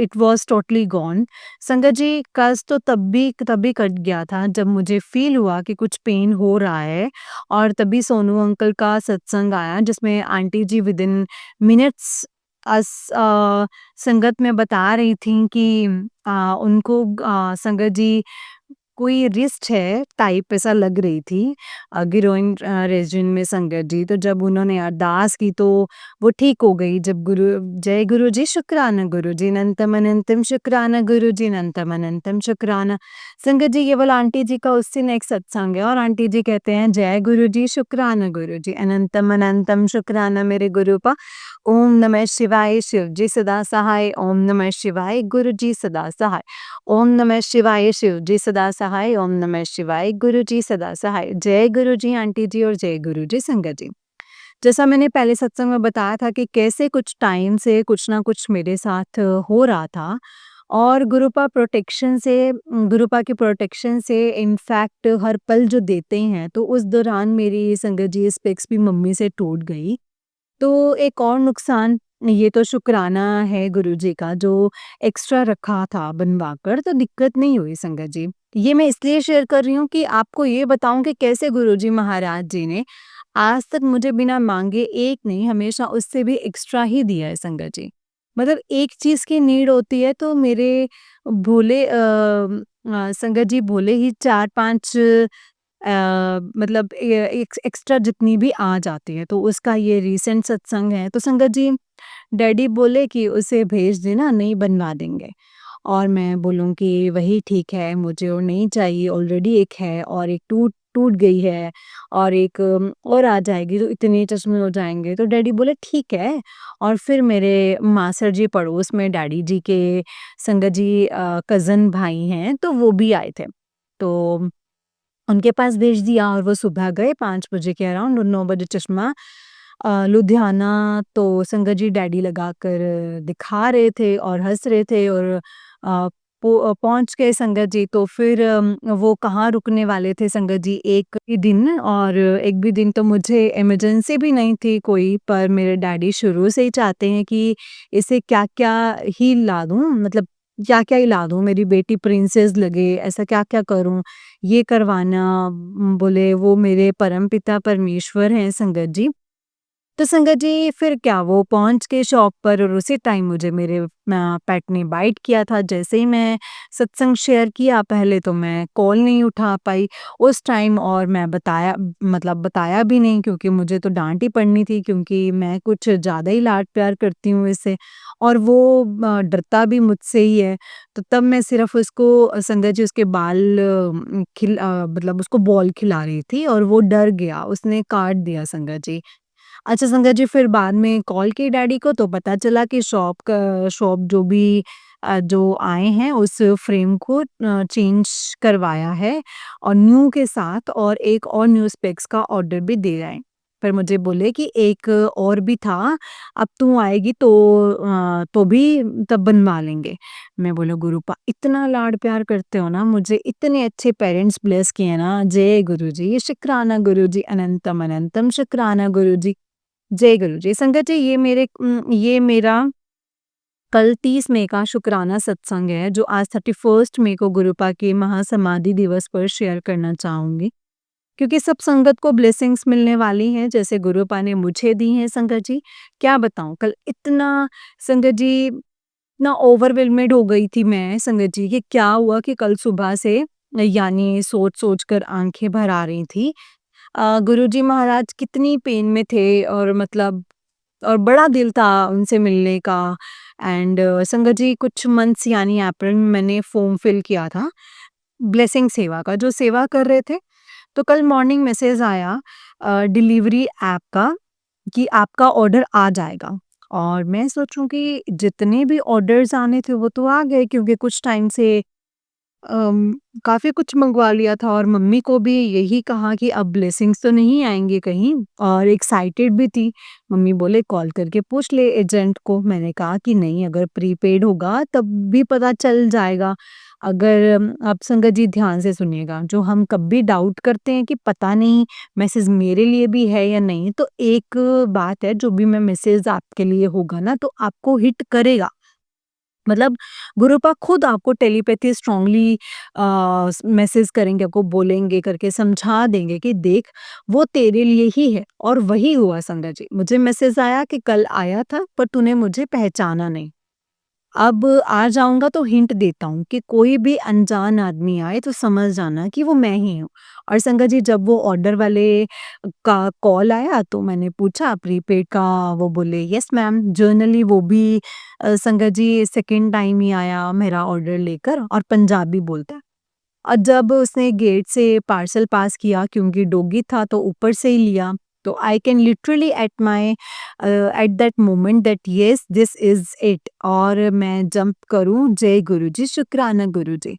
it was totally gone. संगत जी कष्ट तो तभी कट गया था जब मुझे फ़ील हुआ कि कुछ पेन हो रहा है और तभी सोनू अंकल का सत्संग आया जिसमें आंटी जी विदिन मिनट्स अस संगत में बता रही थीं कि उनको संगत जी कोई रिस्ट है टाइप ऐसा लग रही थी गिरोइन रीजन में संगत जी। तो जब उन्होंने अरदास की तो वो ठीक हो गई। जब जय गुरु जी शुक्राना गुरु जी अनंतम अनंतम शुक्राना गुरु जी अनंतम अनंतम शुक्राना। संगत जी केवल आंटी जी का उस दिन एक सत्संग है और आंटी जी कहते हैं जय गुरु जी शुक्राना गुरु जी अनंतम अनंतम शुक्राना मेरे गुरुपा। ओम नमः शिवाय शिव जी सदा सहाय, ओम नमः शिवाय गुरु जी सदा सहाय, ओम नमः शिवाय शिव जी सदा सहाय, ओम नमः शिवाय गुरु जी सदा सहाय। जय गुरु जी आंटी जी और जय गुरु जी संगत जी। जैसा मैंने पहले सत्संग में बताया था कि कैसे कुछ टाइम से कुछ ना कुछ मेरे साथ हो रहा था और गुरुपा की प्रोटेक्शन से इनफैक्ट हर पल जो देते हैं तो उस दौरान मेरी संगत जी स्पेक्स भी मम्मी से टूट गई तो एक और नुकसान, ये तो शुक्राना है गुरुजी का जो एक्स्ट्रा रखा था बनवाकर, तो दिक्कत नहीं हुई संगत जी। ये मैं इसलिए शेयर कर रही हूँ कि आपको ये बताऊँ कि कैसे गुरुजी महाराज जी ने आज तक मुझे बिना माँगे एक नहीं, हमेशा उससे भी एक्स्ट्रा ही दिया है संगत जी। मतलब एक चीज़ की नीड होती है तो मेरे भोले संगत जी भोले ही 4-5 मतलब एक्स्ट्रा जितनी भी आ जाती है, तो उसका ये रीसेंट सत्संग है, तो संगत जी डैडी बोले कि उसे भेज देना, नहीं बनवा देंगे। और मैं बोलूँ कि वही ठीक है, मुझे और नहीं चाहिए, ऑलरेडी एक है और एक टूट टूट गई है और एक और आ जाएगी तो इतने चश्मे हो जाएँगे। तो डैडी बोले ठीक है। और फिर मेरे मासड़ जी पड़ोस में डैडी जी के संगत जी कज़न भाई हैं, तो वो भी आए थे। तो उनके पास भेज दिया और वो सुबह गए 5 बजे के अराउंड और 9 बजे चश्मा लुधियाना तो संगत जी डैडी लगाकर दिखा रहे थे और हँस रहे थे और पहुँच गए संगत जी। तो फिर वो कहाँ रुकने वाले थे संगत जी, एक ही दिन और एक भी दिन तो मुझे इमरजेंसी भी नहीं थी कोई, पर मेरे डैडी शुरू से ही चाहते हैं कि इसे क्या-क्या ही ला दूँ, मतलब क्या-क्या ही ला दूँ, मेरी बेटी प्रिंसेस लगे, ऐसा क्या-क्या करूँ? ये करवाना, बोले वो मेरे परमपिता परमेश्वर हैं संगत जी। तो संगत जी फिर क्या, वो पहुँच के शॉप पर और उसी टाइम मुझे मेरे पेट ने बाइट किया था। जैसे ही मैं सत्संग शेयर किया, पहले तो मैं कॉल नहीं उठा पाई उस टाइम और मैं बताया भी नहीं क्योंकि मुझे तो डाँट ही पड़नी थी क्योंकि मैं कुछ ज़्यादा ही लाड-प्यार करती हूँ इससे और वो डरता भी मुझसे ही है। तो तब मैं सिर्फ़ उसको संगत जी उसके बाल मतलब उसको बॉल खिला रही थी और वो डर गया, उसने काट दिया संगत जी। अच्छा संगत जी फिर बाद में कॉल की डैडी को तो पता चला कि शॉप जो भी जो आए हैं उस फ्रेम को चेंज करवाया है और न्यू के साथ और एक और न्यू स्पेक्स का ऑर्डर भी दे रहे हैं। फिर मुझे बोले कि एक और भी था, अब तू आएगी तो भी तब बनवा लेंगे। मैं बोला गुरुपा इतना लाड प्यार करते हो ना मुझे, इतने अच्छे पेरेंट्स ब्लेस किए ना, जय गुरुजी, शुक्राना गुरुजी, अनंतम अनंतम शुक्राना गुरुजी। जय गुरु जी। संगत जी ये मेरा कल 30 मई का शुक्राना सत्संग है जो आज 31 मई को गुरुपा के महासमाधि दिवस पर शेयर करना चाहूँगी। क्योंकि सब संगत को ब्लेसिंग्स मिलने वाली हैं जैसे गुरुपा ने मुझे दी हैं संगत जी। क्या बताऊँ कल इतना संगत जी इतना ओवरवेलमेड हो गई थी मैं संगत जी कि क्या हुआ कि कल सुबह से यानी सोच-सोच कर आँखें भर आ रही थी। गुरुजी महाराज कितनी पेन में थे और मतलब और बड़ा दिल था उनसे मिलने का एंड संगत जी कुछ मंथ्स यानी अप्रैल में मैंने फॉर्म फिल किया था ब्लेसिंग सेवा का जो सेवा कर रहे थे। तो कल मॉर्निंग मैसेज आया डिलीवरी ऐप का कि आपका ऑर्डर आ जाएगा और मैं सोचूं कि जितने भी ऑर्डर्स आने थे वो तो आ गए क्योंकि कुछ टाइम से अम, काफ़ी कुछ मँगवा लिया था और मम्मी को भी यही कहा कि अब ब्लेसिंग्स तो नहीं आएँगे कहीं और एक्साइटेड भी थी। मम्मी बोले कॉल करके पूछ ले एजेंट को। मैंने कहा कि नहीं अगर प्रीपेड होगा तब भी पता चल जाएगा। अगर आप संगत जी ध्यान से सुनिएगा, जो हम कभी डाउट करते हैं कि पता नहीं मैसेज मेरे लिए भी है या नहीं, तो एक बात है जो भी मैं मैसेज आपके लिए होगा ना तो आपको हिट करेगा। मतलब गुरुपा खुद आपको टेलीपैथी स्ट्रांगली मैसेज करेंगे, आपको बोलेंगे करके समझा देंगे कि देख वो तेरे लिए ही है और वही हुआ संगत जी। मुझे मैसेज आया कि कल आया था पर तूने मुझे पहचाना नहीं। अब आ जाऊँगा तो हिंट देता हूँ कि कोई भी अनजान आदमी आए तो समझ जाना कि वो मैं ही हूँ। और संगत जी जब वो ऑर्डर वाले का कॉल आया तो मैंने पूछा प्रीपेड का, वो बोले यस मैम। जनरली वो भी संगत जी सेकंड टाइम ही आया मेरा ऑर्डर लेकर और पंजाबी बोलता है। और जब उसने गेट से पार्सल पास किया क्योंकि डॉगी था तो ऊपर से ही लिया, तो I can literally at that moment that yes this is it और मैं जंप करूँ जय गुरुजी, शुक्राना गुरुजी।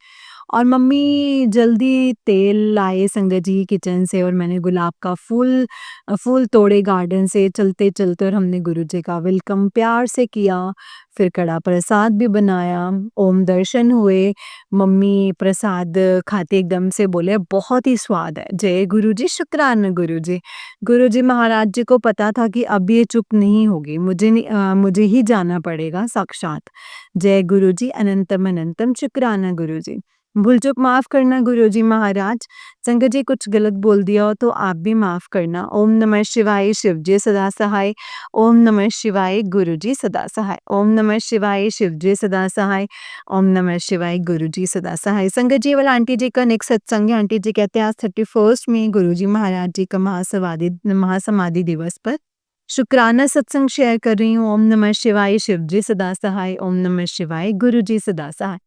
और मम्मी जल्दी तेल लाए संगत जी किचन से और मैंने गुलाब का फूल तोड़े गार्डन से चलते-चलते और हमने गुरुजी का वेलकम प्यार से किया। फिर कड़ा प्रसाद भी बनाया, ओम दर्शन हुए। मम्मी प्रसाद खाते एकदम से बोले बहुत ही स्वाद है। जय गुरुजी, शुक्राना गुरुजी। गुरुजी महाराज जी को पता था कि अब ये चुप नहीं होगी, मुझे ही जाना पड़ेगा साक्षात। जय गुरुजी, अनंतम अनंतम शुक्राना गुरुजी। भूल-चूक माफ़ करना गुरुजी महाराज। संगत जी कुछ गलत बोल दिया हो तो आप भी माफ़ करना। ओम नमः शिवाय, शिवजी सदा सहाय। ओम नमः शिवाय, गुरुजी सदा सहाय। ओम नमः शिवाय, शिवजी सदा सहाय। ओम नमः शिवाय, गुरुजी सदा सहाय। संगत जी, ये वाला आंटी जी का नेक्स्ट सत्संग है। आंटी जी कहते हैं आज 31st में गुरुजी महाराज जी का महासमाधि दिवस पर शुक्राना सत्संग शेयर कर रही हूँ। ओम नमः शिवाय, शिवजी सदा सहाय। ओम नमः शिवाय, गुरुजी सदा सहाय।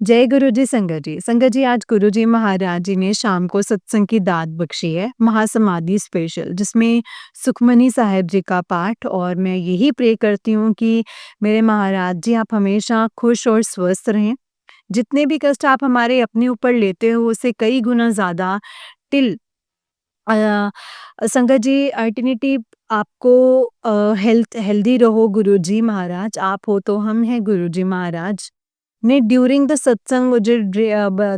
जय गुरुजी संगत जी। संगत जी, आज गुरुजी महाराज जी ने शाम को सत्संग की दात बख्शी है, महासमाधि स्पेशल, जिसमें सुखमनी साहिब जी का पाठ। और मैं यही प्रे करती हूँ कि मेरे महाराज जी आप हमेशा खुश और स्वस्थ रहें। जितने भी कष्ट आप हमारे अपने ऊपर लेते हो उससे कई गुना ज़्यादा टिल अ, संगत जी अल्टरनेटिव आपको हेल्दी रहो गुरुजी महाराज, आप हो तो हम हैं गुरुजी महाराज ने ड्यूरिंग द सत्संग मुझे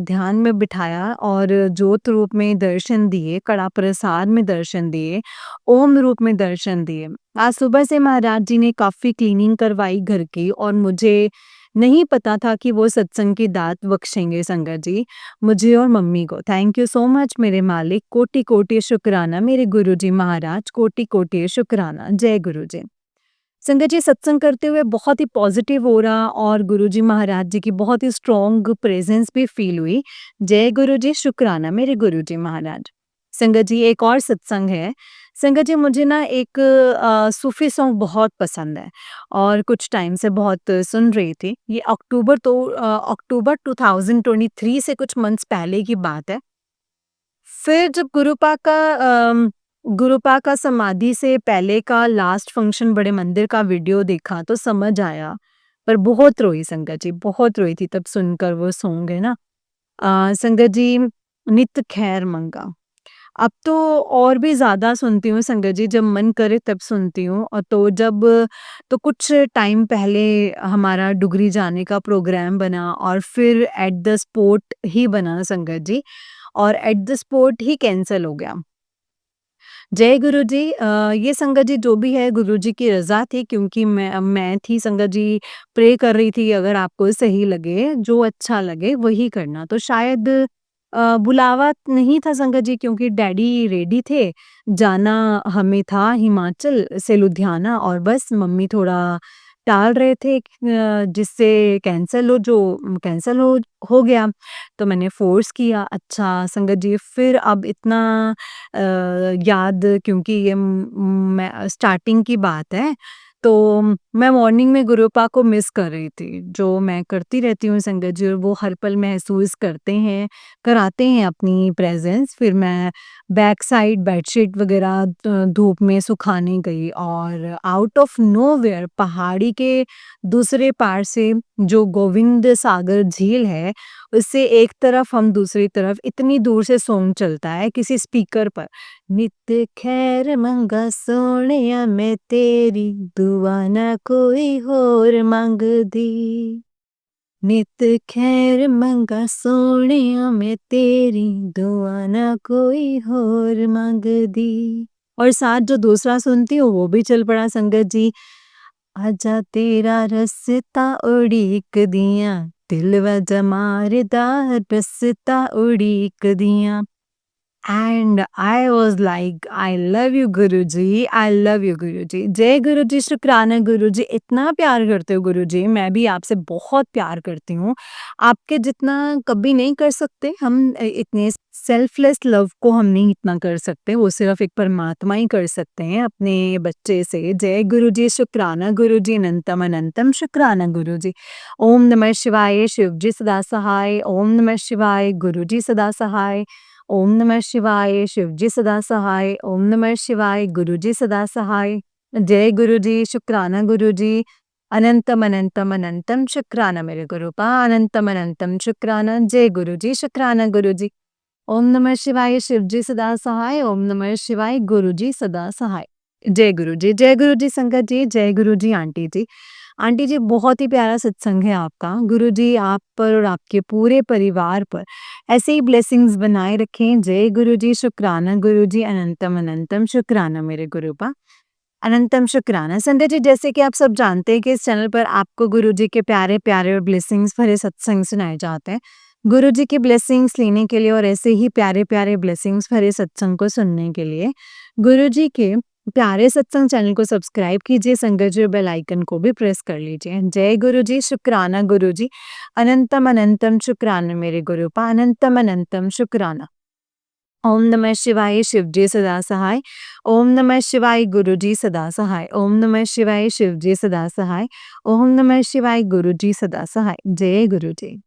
ध्यान में बिठाया और ज्योत रूप में दर्शन दिए, कड़ा प्रसाद में दर्शन दिए, ओम रूप में दर्शन दिए। आज सुबह से महाराज जी ने काफ़ी क्लीनिंग करवाई घर की और मुझे नहीं पता था कि वो सत्संग की दात बख्शेंगे संगत जी, मुझे और मम्मी को। थैंक यू सो मच मेरे मालिक, कोटि-कोटि शुक्राना मेरे गुरुजी महाराज, कोटि-कोटि शुक्राना। जय गुरुजी। संगत जी, सत्संग करते हुए बहुत ही पॉजिटिव हो रहा और गुरुजी महाराज जी की बहुत ही स्ट्रॉन्ग प्रेजेंस भी फील हुई। जय गुरुजी, शुक्राना मेरे गुरुजी महाराज। संगत जी, एक और सत्संग है। संगत जी, मुझे ना एक सूफी सॉन्ग बहुत पसंद है और कुछ टाइम से बहुत सुन रही थी। ये अक्टूबर 2023 से कुछ मंथ्स पहले की बात है। फिर जब गुरुपा का समाधि से पहले का लास्ट फंक्शन बड़े मंदिर का वीडियो देखा तो समझ आया। पर बहुत रोई संगत जी, बहुत रोई थी तब सुनकर वो सॉन्ग है ना। संगत जी, नित खैर मंगा। अब तो और भी ज़्यादा सुनती हूँ संगत जी, जब मन करे तब सुनती हूँ। और तो कुछ टाइम पहले हमारा डुगरी जाने का प्रोग्राम बना और फिर एट द स्पॉट ही बना संगत जी, और at the spot he cancel हो गया। जय गुरुजी। ये संगत जी जो भी है गुरुजी की रज़ा थी, क्योंकि मैं थी संगत जी, प्रे कर रही थी अगर आपको सही लगे, जो अच्छा लगे वही करना। तो शायद बुलावा नहीं था संगत जी, क्योंकि डैडी रेडी थे, जाना हमें था हिमाचल से लुधियाना और बस मम्मी थोड़ा टाल रहे थे जिससे कैंसल हो गया। तो मैंने फ़ोर्स किया। अच्छा संगत जी, फिर अब इतना याद, क्योंकि ये मैं स्टार्टिंग की बात है, तो मैं मॉर्निंग में गुरुपा को मिस कर रही थी, जो मैं करती रहती हूँ संगत जी, और वो हर पल महसूस कराते हैं अपनी प्रेज़ेंस। फिर मैं बैक साइड बेडशीट वग़ैरह धूप में सुखाने गई और आउट ऑफ नोवेयर पहाड़ी के दूसरे पार से जो गोविंद सागर झील है, उससे एक तरफ हम दूसरी तरफ इतनी दूर से सॉन्ग चलता है किसी स्पीकर पर। नित खैर मंगा सोहणिया मैं तेरी, दुआ ना कोई होर मंगदी। नित खैर मंगा सोहणिया मैं तेरी, दुआ ना कोई होर मंगदी। और साथ जो दूसरा सुनती हूँ वो भी चल पड़ा संगत जी। आजा तेरा रस्ता उड़ीक दियां, दिलवा जमारदा रस्ता उड़ीक दियां। And I was like I love you Guruji, I love you Guruji. जय गुरुजी, शुक्राना गुरुजी। इतना प्यार करते हो गुरुजी, मैं भी आपसे बहुत प्यार करती हूँ। आपके जितना कभी नहीं कर सकते हम, इतने सेल्फलेस लव को हम नहीं इतना कर सकते, वो सिर्फ़ एक परमात्मा ही कर सकते हैं अपने बच्चे से। जय गुरुजी, शुक्राना गुरुजी, अनंतम अनंतम शुक्राना गुरुजी। ओम नमः शिवाय, शिवजी सदा सहाय। ओम नमः शिवाय, गुरुजी सदा सहाय। ओम नमः शिवाय, शिवजी सदा सहाय। ओम नमः शिवाय, गुरुजी सदा सहाय। जय गुरुजी, शुक्राना गुरुजी। अनंतम अनंतम अनंतम शुक्राना मेरे गुरुपा, अनंतम अनंतम शुक्राना। जय गुरु जी, शुक्राना गुरु जी। ओम नमः शिवाय, शिव जी सदा सहाय। ओम नमः शिवाय, गुरु जी सदा सहाय। जय गुरु जी, जय गुरु जी संगत जी, जय गुरु जी आंटी जी। आंटी जी, बहुत ही प्यारा सत्संग है आपका। गुरु जी आप पर और आपके पूरे परिवार पर ऐसे ही ब्लेसिंग्स बनाए रखें। जय गुरु जी, शुक्राना गुरु जी, अनंतम अनंतम शुक्राना मेरे गुरुपा, अनंतम शुक्राना। संध्या जी, जैसे कि आप सब जानते हैं कि इस चैनल पर आपको गुरु जी के प्यारे प्यारे और ब्लेसिंग्स भरे सत्संग सुनाए जाते हैं। गुरु जी की ब्लेसिंग्स लेने के लिए और ऐसे ही प्यारे प्यारे ब्लेसिंग्स भरे सत्संग को सुनने के लिए गुरु जी के प्यारे सत्संग चैनल को सब्सक्राइब कीजिए। संगत जी, बेल आइकन को भी प्रेस कर लीजिए। जय गुरु जी, शुक्राना गुरु जी, अनंतम अनंतम शुक्राना मेरे गुरुपा, अनंतम अनंतम शुक्राना। ओम नमः शिवाय, शिव जी सदा सहाय। ओम नमः शिवाय, गुरु जी सदा सहाय। ओम नमः शिवाय, शिव जी सदा सहाय। ओम नमः शिवाय, गुरु जी सदा सहाय। जय गुरु जी।